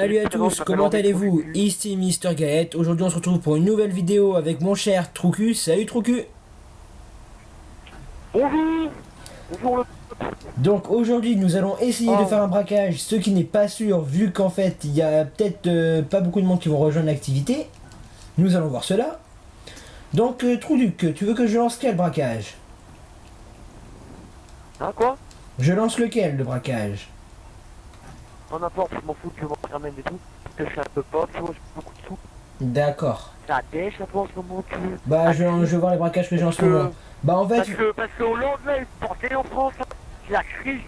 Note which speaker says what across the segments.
Speaker 1: Salut à tous, comment allez-vous? Ici Mister Gaët. Aujourd'hui on se retrouve pour une nouvelle vidéo avec mon cher Troucu. Salut Troucu.
Speaker 2: Bonjour. Bonjour le...
Speaker 1: Donc aujourd'hui nous allons essayer de faire un braquage, ce qui n'est pas sûr vu qu'en fait il y a peut-être pas beaucoup de monde qui vont rejoindre l'activité. Nous allons voir cela. Donc Trouduc, tu veux que je lance quel braquage?
Speaker 2: Hein quoi?
Speaker 1: Je lance lequel de braquage?
Speaker 2: En n'importe, je m'en fous, tu m'en ramènes et tout. Parce que je suis un peu pauvre, tu vois, j'ai beaucoup de sous.
Speaker 1: D'accord.
Speaker 2: Ça dèche un peu en ce moment, tu veux.
Speaker 1: Bah je vais voir les braquages que j'ai en ce moment. Bah en fait...
Speaker 2: Parce que Hollande là, il se portait en France, là. C'est la crise.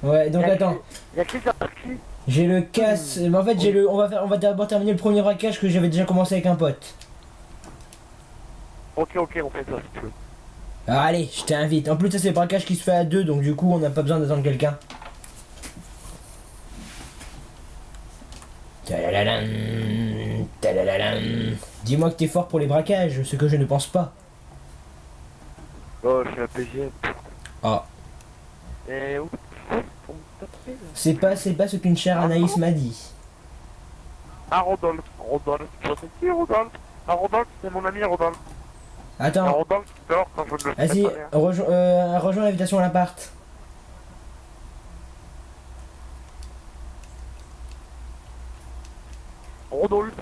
Speaker 1: Ouais, donc attends.
Speaker 2: La crise, ça partie.
Speaker 1: J'ai le casse... Mais en fait j'ai le... On va d'abord terminer le premier braquage que j'avais déjà commencé avec un pote.
Speaker 2: Ok, on fait ça si tu veux.
Speaker 1: Ah, allez, je t'invite. En plus, ça c'est le braquage qui se fait à deux, donc du coup, on n'a pas besoin d'attendre quelqu'un. Tadadadam, tadadadam. Dis-moi que t'es fort pour les braquages, ce que je ne pense pas.
Speaker 2: Oh, je suis un PGM.
Speaker 1: Ah.
Speaker 2: Et où?
Speaker 1: C'est pas ce qu'une chère Anaïs m'a dit.
Speaker 2: Ah, Rodolphe. Je sais qui, Rodolphe? Ah, Rodolphe, c'est mon ami, Rodolphe.
Speaker 1: Attends.
Speaker 2: Rodolphe, tu dors quand je le fais.
Speaker 1: Vas-y, rejoins l'invitation à l'appart.
Speaker 2: Rodolphe.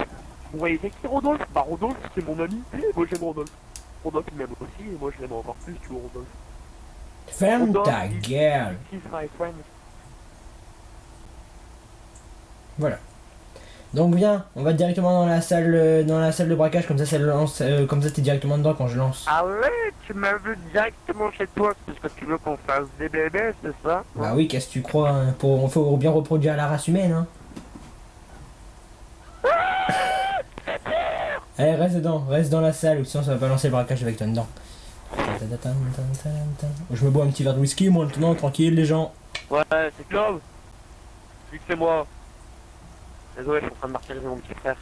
Speaker 2: Vous voyez c'est qui Rodolphe? Bah Rodolphe c'est mon ami, moi j'aime Rodolphe. Rodolphe il m'aime aussi et moi je l'aime encore plus, tu vois Rodolphe.
Speaker 1: Ferme ta gueule.
Speaker 2: He's my friend.
Speaker 1: Voilà. Donc viens, on va directement dans la salle de braquage, comme ça lance, comme ça t'es directement dedans quand je lance.
Speaker 2: Ah ouais, tu m'as vu directement chez toi, parce que tu veux qu'on fasse des bébés, c'est ça?
Speaker 1: Bah oui, qu'est-ce que tu crois, hein, faut bien reproduire la race humaine, hein. Allez, reste dans la salle, ou sinon ça va pas lancer le braquage avec toi dedans. Je me bois un petit verre de whisky, moi maintenant, tranquille les gens.
Speaker 2: Ouais, c'est Claude. Dis que c'est moi. Désolé, je suis en train de martyriser mon petit frère.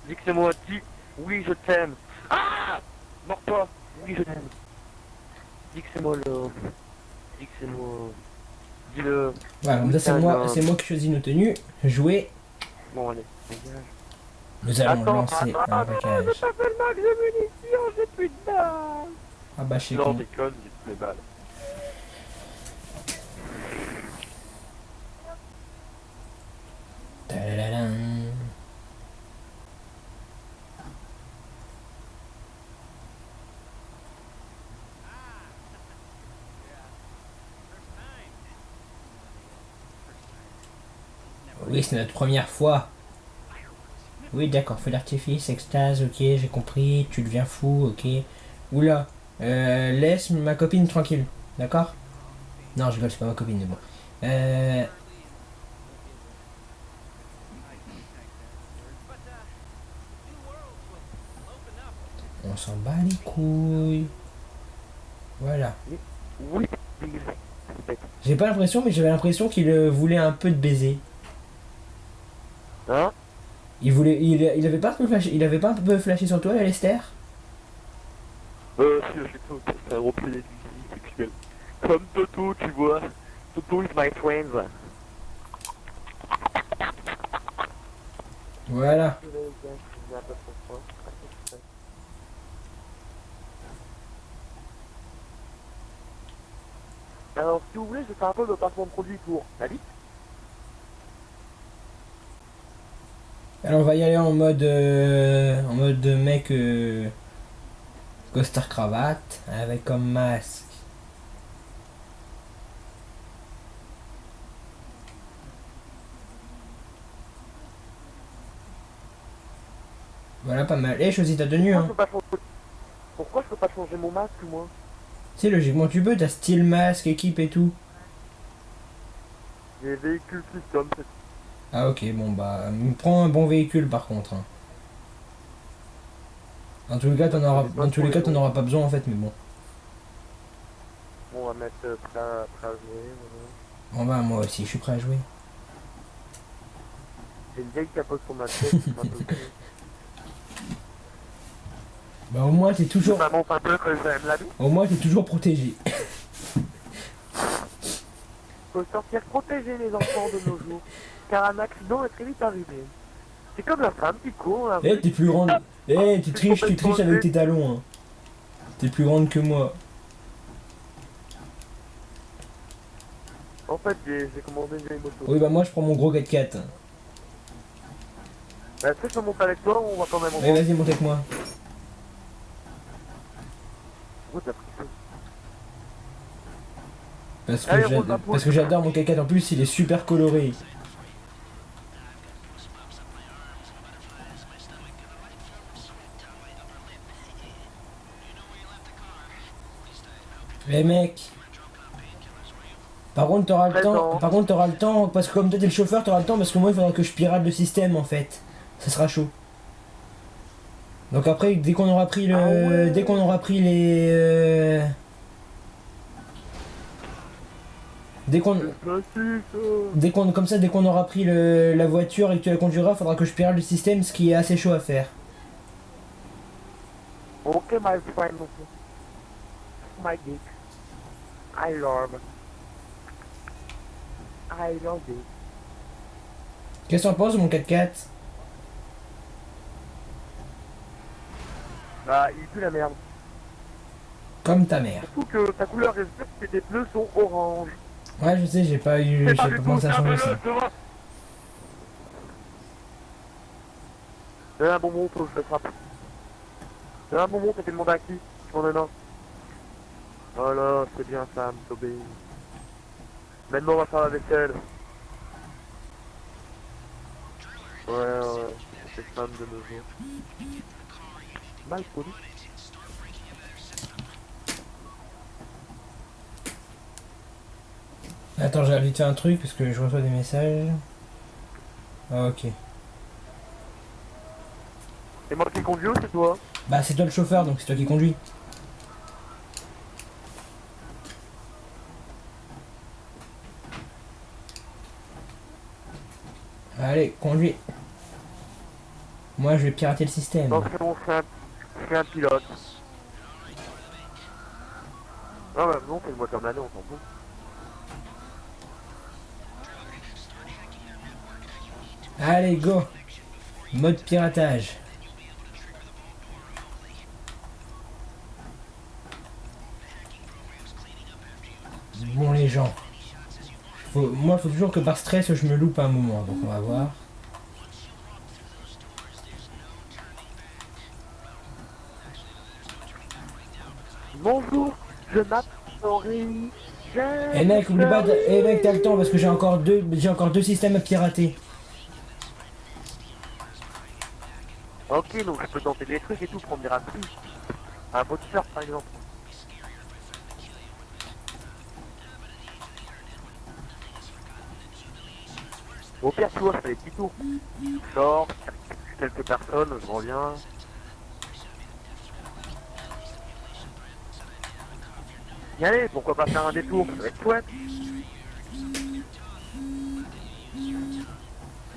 Speaker 2: Dis que c'est moi, dis oui je t'aime. Ah, mors-toi, oui je t'aime. Dis que c'est moi le... Dis que c'est moi... Dis-le...
Speaker 1: Voilà, comme ça c'est moi qui choisis nos tenues. Jouer.
Speaker 2: Bon allez, dégage.
Speaker 1: Nous allons lancer un braquage.
Speaker 2: Je t'appelle Max de munitions, j'ai plus de balles.
Speaker 1: Ah bah je sais
Speaker 2: Non,
Speaker 1: con.
Speaker 2: déconne, j'ai plus mes balles.
Speaker 1: Tadadadam. Oui, c'est notre première fois. Oui, d'accord, feu d'artifice, extase, ok, j'ai compris, tu deviens fou, ok. Oula, laisse ma copine tranquille, d'accord? Non, je rigole, c'est pas ma copine, mais bon. On s'en bat les couilles. Voilà.
Speaker 2: Oui.
Speaker 1: J'ai pas l'impression, mais j'avais l'impression qu'il voulait un peu de baiser.
Speaker 2: Hein?
Speaker 1: Il avait pas un peu flashé sur toi, Lester?
Speaker 2: Si, je sais tout, c'est un repris des sexuels. Comme Toto, tu vois. Toto is my friend.
Speaker 1: Voilà.
Speaker 2: Alors, si vous voulez, je fais un peu de placement de produit pour la liste.
Speaker 1: Alors on va y aller en mode mec costard cravate avec comme masque. Voilà, pas mal. Et choisis ta tenue, hein.
Speaker 2: Pourquoi je peux pas changer mon masque, moi?
Speaker 1: Si, logiquement tu peux, t'as style masque, équipe et tout.
Speaker 2: J'ai véhicule custom.
Speaker 1: Ah ok, bon bah, prends un bon véhicule par contre, hein. Dans tous les cas, t'en auras pas besoin en fait, mais bon.
Speaker 2: On va mettre prêt à jouer.
Speaker 1: Bon bah, moi aussi, je suis prêt à jouer.
Speaker 2: J'ai une vieille capote sur ma tête.
Speaker 1: Bah au moins t'es toujours...
Speaker 2: Ça montre un peu que j'aime la vie.
Speaker 1: Au moins t'es toujours protégé.
Speaker 2: Faut sortir protéger les enfants de nos jours. car un accident est très vite arrivé. C'est comme la femme qui court, là.
Speaker 1: Eh, t'es plus grande. Eh, tu triches avec tes talons. Hein. T'es plus grande que moi.
Speaker 2: En fait, j'ai commandé une vieille moto.
Speaker 1: Oui, bah moi je prends mon gros 4x4.
Speaker 2: Bah, tu sais que je monte avec toi, on va quand même en
Speaker 1: Allez, vas-y, monte avec moi.
Speaker 2: Pourquoi t'as pris ça? Allez, roule ma
Speaker 1: Parce que j'adore mon 4x4. En plus, il est super coloré. Eh mec. Par contre, t'auras le temps. Par contre, t'auras le temps. Parce que comme toi t'es le chauffeur, t'auras le temps. Parce que moi, il faudra que je pirate le système en fait. Ça sera chaud. Donc après, dès qu'on aura pris le.
Speaker 2: Ah ouais.
Speaker 1: Dès qu'on aura pris les. Dès qu'on. Comme ça, dès qu'on aura pris la voiture et que tu la conduiras, faudra que je pirate le système, ce qui est assez chaud à faire.
Speaker 2: Ok, my friend. My dick. I love it.
Speaker 1: Qu'est-ce que t'en penses de mon 4x4?
Speaker 2: Bah, il pue la merde.
Speaker 1: Comme ta mère.
Speaker 2: Surtout que ta couleur est verte et tes pneus sont orange.
Speaker 1: Ouais, je sais, j'ai pas pensé à changer ça.
Speaker 2: Donne un bonbon, faut que je te frappe. Donne un bonbon, t'as fait demander à qui? Je m'en donne un. Voilà, c'est bien Sam, t'obéis. Maintenant on va faire la vaisselle. Ouais, c'est Sam de nos jours. Mal poli.
Speaker 1: Attends, j'ai vite fait un truc parce que je reçois des messages. Ah, ok.
Speaker 2: C'est moi qui conduis ou c'est toi?
Speaker 1: Bah, c'est toi le chauffeur, donc c'est toi qui conduis. Allez, conduis. Moi, je vais pirater le système.
Speaker 2: Non, c'est bon, c'est un pilote. Ah bah non, fais-moi comme l'année, on s'en fout.
Speaker 1: Allez, go. Mode piratage. Bon, les gens. Moi, il faut toujours que par stress, je me loupe un moment. Donc, on va voir.
Speaker 2: Bonjour, je m'appelle.
Speaker 1: Eh mec, oublie pas mec, t'as le temps parce que j'ai encore deux systèmes à pirater.
Speaker 2: Ok, donc je peux tenter des trucs et tout pour me dire un prix. Un beau t-shirt par exemple. Au pire, tu vois, je fais des petits tours. Je sors, quelques personnes, je reviens. Y allez, pourquoi pas faire un détour, ça va être chouette.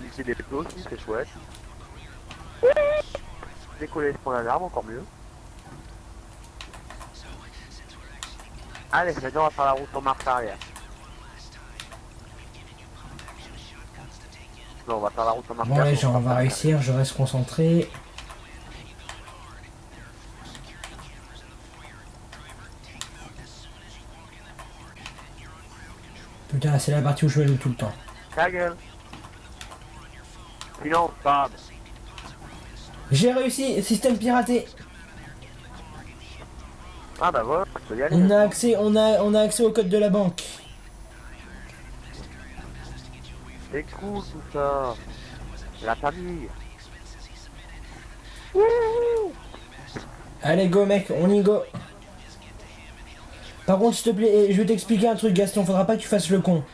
Speaker 2: Glisser des plots aussi, c'est chouette. Décoller ce point d'alarme, encore mieux. Allez, maintenant on va faire la route en marche arrière. Non, on va faire la route en marche
Speaker 1: Bon,
Speaker 2: arrière.
Speaker 1: les gens, on va réussir, je reste concentré. Putain, c'est la partie où je vais tout le temps.
Speaker 2: Ta gueule. Silence, Fab.
Speaker 1: J'ai réussi, système piraté.
Speaker 2: Ah bah voilà, je peux y aller.
Speaker 1: On a accès au code de la banque.
Speaker 2: C'est cool tout ça. La famille.
Speaker 1: Allez, go mec, on y go. Par contre, s'il te plaît, je vais t'expliquer un truc, Gaston, faudra pas que tu fasses le con.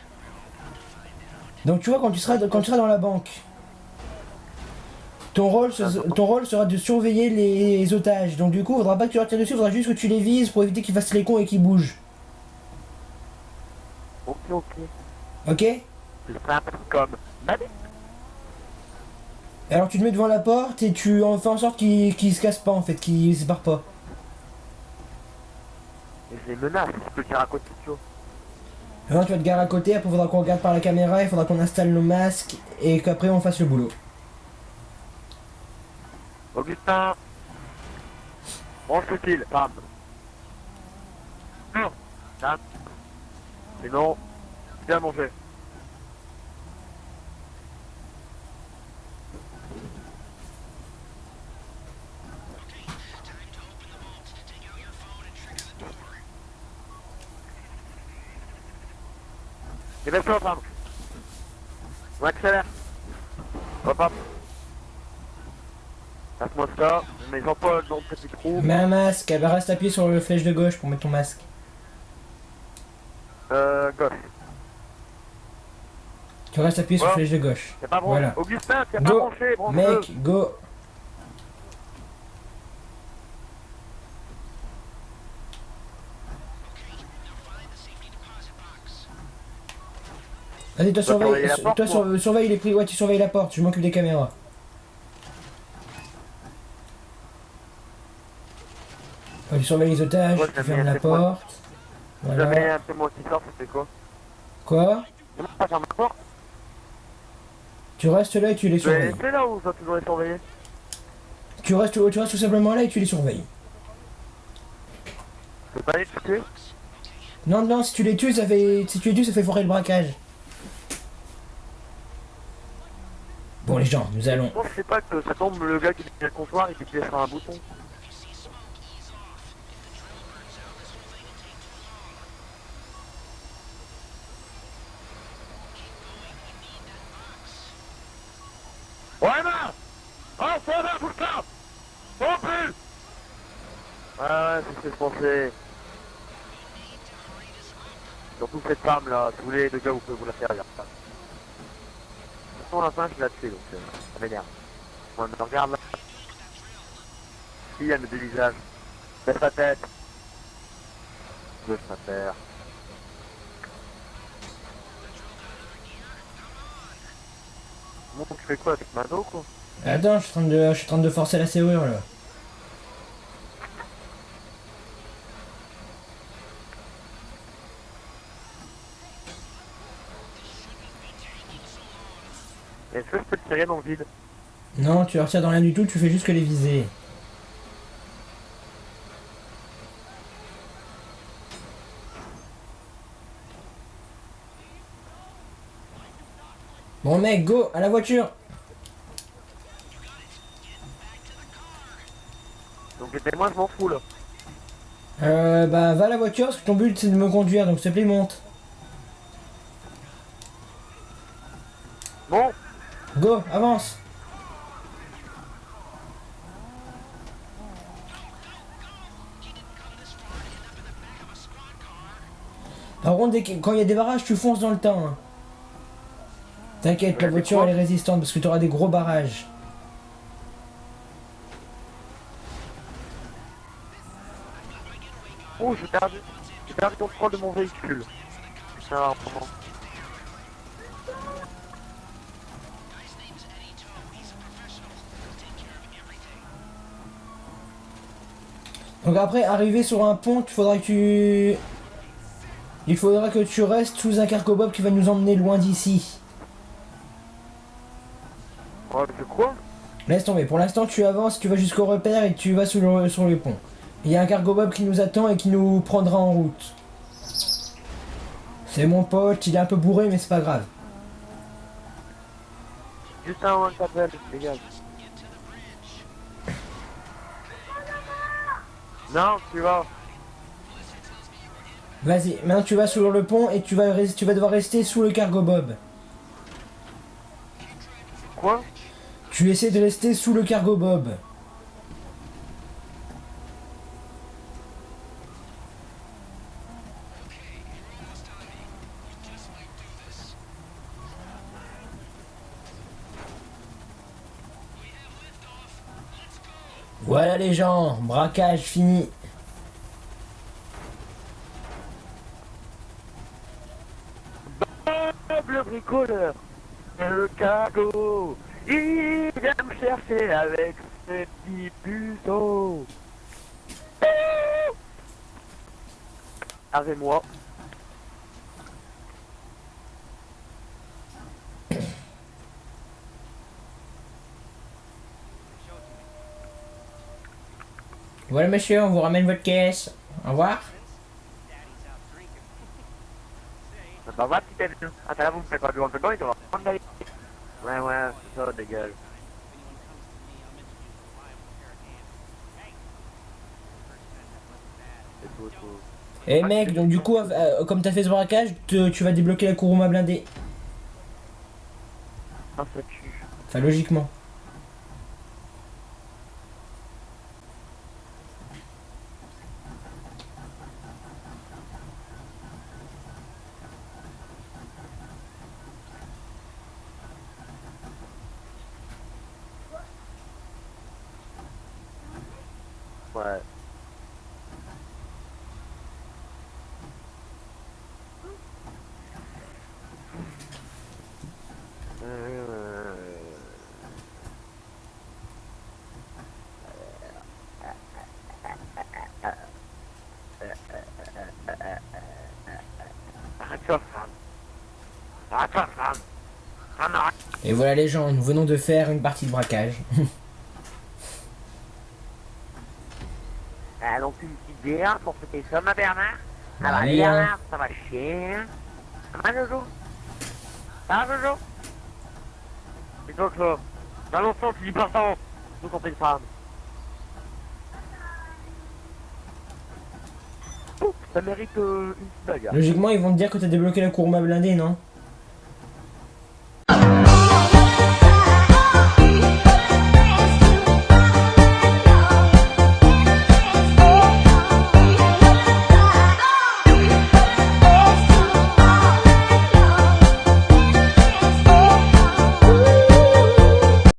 Speaker 1: Donc tu vois, quand tu seras dans la banque, ton rôle sera de surveiller les otages. Donc du coup, faudra pas que tu leur tires dessus, faudra juste que tu les vises pour éviter qu'ils fassent les cons et qu'ils bougent.
Speaker 2: Ok.
Speaker 1: Ok?
Speaker 2: C'est simple comme.
Speaker 1: Alors tu te mets devant la porte et tu en fais en sorte qu'ils se cassent pas en fait, qu'ils se barrent pas.
Speaker 2: Et je les menace, je peux le dire à côté de toi.
Speaker 1: Maintenant, tu vas te garer à côté, après, il faudra qu'on regarde par la caméra, il faudra qu'on installe nos masques et qu'après, on fasse le boulot.
Speaker 2: Augustin, branche le fil, bam. Non, là. Sinon, viens manger. Dépêche-toi, bam. On accélère. Hop, hop. Passe-moi ça, mes emplois dans le petit trou.
Speaker 1: Mets un masque, elle va rester appuyée sur le flèche de gauche pour mettre ton masque.
Speaker 2: Gauche.
Speaker 1: Tu restes appuyé sur le
Speaker 2: Voilà.
Speaker 1: flèche de gauche.
Speaker 2: T'es pas branché.
Speaker 1: Voilà.
Speaker 2: Augustin, t'es pas
Speaker 1: Go,
Speaker 2: branché, branche-le.
Speaker 1: mec, go. Vas-y, toi
Speaker 2: surveiller la porte,
Speaker 1: surveille les prix, ouais, tu surveilles la porte, je m'occupe des caméras. Ouais, tu surveilles les otages,
Speaker 2: Ouais,
Speaker 1: tu fermes la porte.
Speaker 2: Jamais
Speaker 1: Voilà.
Speaker 2: un peu moi qui sort, ça fait quoi?
Speaker 1: Quoi?
Speaker 2: Non, pas fermer la porte.
Speaker 1: Tu restes là et tu les
Speaker 2: Tu l'as
Speaker 1: surveilles.
Speaker 2: laissé là ou ça toujours les surveiller?
Speaker 1: Tu restes tout simplement là et tu les surveilles.
Speaker 2: Je peux pas les tuer?
Speaker 1: Non, non, si tu les tues, ça fait foirer le braquage. Bon, les gens, nous allons.
Speaker 2: Moi je sais pas que ça tombe le gars qui vient le comptoir et qui te laissera un bouton. Ouais, non! Oh, ça va, pour ça! Non plus! Ouais, c'est ce que je pensais. Surtout cette femme là, tous les deux gars, vous pouvez vous la faire, regarde ça. De toute façon, à la fin, je l'ai tué, donc ça m'énerve. Moi, me regarde là. Si, elle me dévisage. Baisse la tête. Baisse sa terre. Bon, tu fais quoi avec ma dos, quoi?
Speaker 1: Attends, je suis en train de forcer la serrure là.
Speaker 2: Est-ce que je peux te tirer dans le vide?
Speaker 1: Non, tu retires dans rien du tout, tu fais juste que les viser. Bon mec, go, à la voiture.
Speaker 2: Donc, aidez-moi, je m'en fous là.
Speaker 1: Bah va à la voiture parce que ton but c'est de me conduire, donc s'il te plaît monte.
Speaker 2: Bon,
Speaker 1: Go, avance. Par contre, quand il y a des barrages, tu fonces dans le temps. Hein. T'inquiète, la voiture elle est résistante parce que tu auras des gros barrages.
Speaker 2: oh, j'ai perdu le contrôle de mon véhicule. Putain, vraiment.
Speaker 1: Donc après, arrivé sur un pont, il faudra que tu restes sous un cargo-bob qui va nous emmener loin d'ici.
Speaker 2: Oh, c'est quoi?
Speaker 1: Laisse tomber, pour l'instant tu avances, tu vas jusqu'au repère et tu vas sur le pont. Il y a un cargo-bob qui nous attend et qui nous prendra en route. C'est mon pote, il est un peu bourré mais c'est pas grave.
Speaker 2: Juste un one t'appelle, dégage. Non, tu vas.
Speaker 1: Vas-y, maintenant tu vas sur le pont et tu vas devoir rester sous le cargo-bob.
Speaker 2: Quoi?
Speaker 1: Tu essaies de rester sous le cargo-bob. Voilà les gens, braquage fini.
Speaker 2: Bob le bricoleur, le cargo, il vient me chercher avec ses petits puceaux. Avec moi.
Speaker 1: Voilà monsieur, on vous ramène votre caisse. Au revoir.
Speaker 2: Bah va, petit tête. Attends, là, vous me faites pas du rentre dedans, il devra prendre d'aller. Ouais, c'est ça, dégage. C'est tout, tout.
Speaker 1: Eh mec, donc du coup, comme t'as fait ce braquage, tu vas débloquer la Kuruma blindée.
Speaker 2: Ah, ça tue.
Speaker 1: Enfin, logiquement.
Speaker 2: Ouais. Arrête-toi, femme. Arrête-toi, femme. Femme, arrête.
Speaker 1: Et voilà les gens, nous venons de faire une partie de braquage.
Speaker 2: Ah, donc une petite bière pour fêter ça, ma Bernard. Ah bah,
Speaker 1: Allez,
Speaker 2: Bernard, ça va chier. Hein. Ça va, Jojo? Ça va, Jojo? Et donc, dans l'enfant, tu dis pas ça, nous quand t'es une femme. Ouh, ça mérite une petite bagarre.
Speaker 1: Logiquement, ils vont te dire que t'as débloqué la Kuruma blindée, non?